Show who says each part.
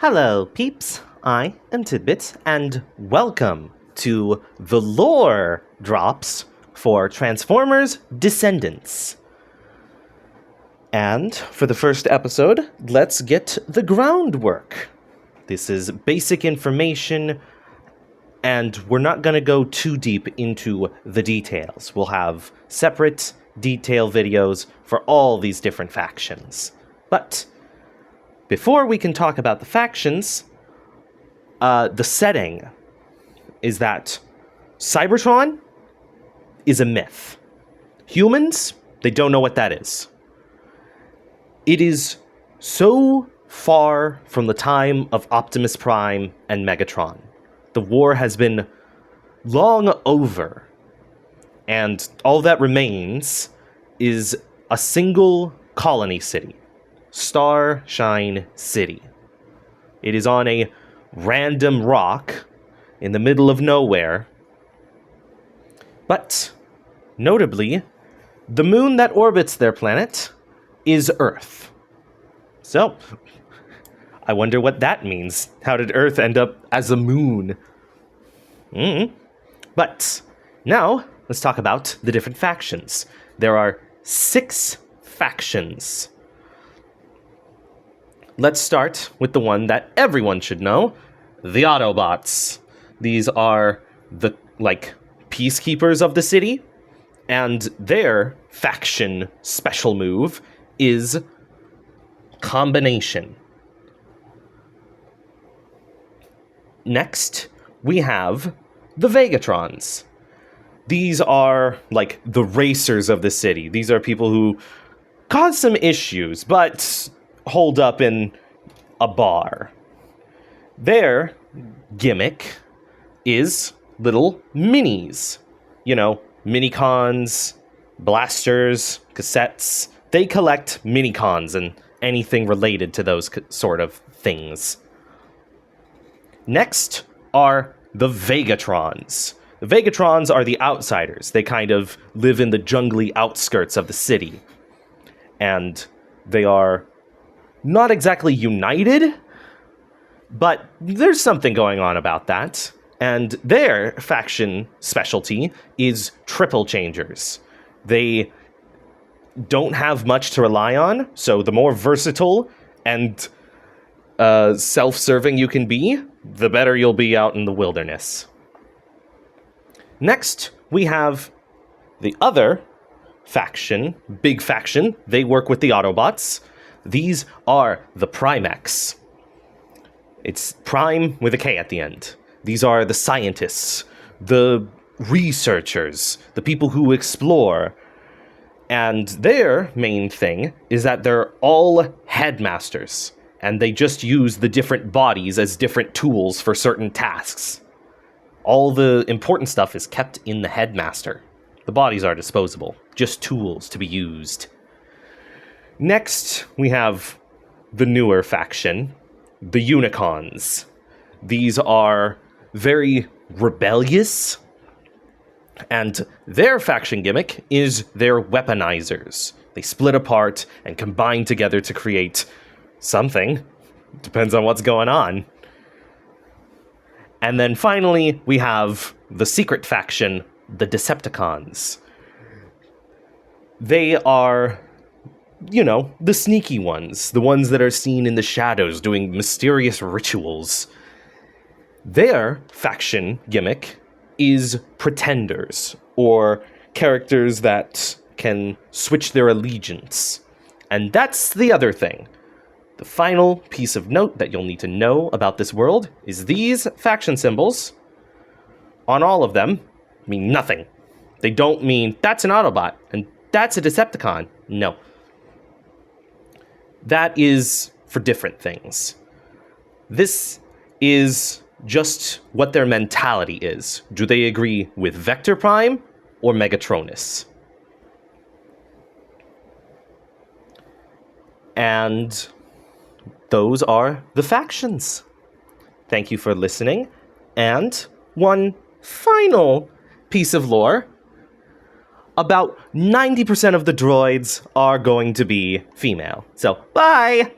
Speaker 1: Hello, peeps. I am Tidbit, and welcome to the lore drops for Transformers Descendants. And for the first episode, let's get the groundwork. This is basic information, and we're not going to go too deep into the details. We'll have separate detail videos for all these different factions. But before we can talk about the factions, the setting is that Cybertron is a myth. Humans, they don't know what that is. It is so far from the time of Optimus Prime and Megatron. The war has been long over, and all that remains is a single colony city. Starshine City. It is on a random rock in the middle of nowhere. But, notably, the moon that orbits their planet is Earth. So, I wonder what that means. How did Earth end up as a moon? But, now, let's talk about the different factions. There are 6 factions. Let's start with the one that everyone should know, the Autobots. These are the, peacekeepers of the city, and their faction special move is combination. Next, we have the Vegatrons. These are, the racers of the city. These are people who cause some issues, but hold up in a bar. Their gimmick is little minis. You know, minicons, blasters, cassettes. They collect minicons and anything related to those sort of things. Next are the Vegatrons. The Vegatrons are the outsiders. They kind of live in the jungly outskirts of the city. And they are not exactly united, but there's something going on about that. And their faction specialty is triple changers. They don't have much to rely on, so the more versatile and self-serving you can be, the better you'll be out in the wilderness. Next, we have the other faction, big faction. They work with the Autobots. These are the Primex. It's Prime with a K at the end. These are the scientists, the researchers, the people who explore. And their main thing is that they're all headmasters, and they just use the different bodies as different tools for certain tasks. All the important stuff is kept in the headmaster. The bodies are disposable, just tools to be used. Next, we have the newer faction, the Unicons. These are very rebellious, and their faction gimmick is their weaponizers. They split apart and combine together to create something. Depends on what's going on. And then finally, we have the secret faction, the Decepticons. They are, the sneaky ones, the ones that are seen in the shadows doing mysterious rituals. Their faction gimmick is pretenders, or characters that can switch their allegiance. And that's the other thing. The final piece of note that you'll need to know about this world is these faction symbols, on all of them, mean nothing. They don't mean, that's an Autobot, and that's a Decepticon. No. That is for different things. This is just what their mentality is. Do they agree with Vector Prime or Megatronus? And those are the factions. Thank you for listening. And one final piece of lore. About 90% of the droids are going to be female. So, bye!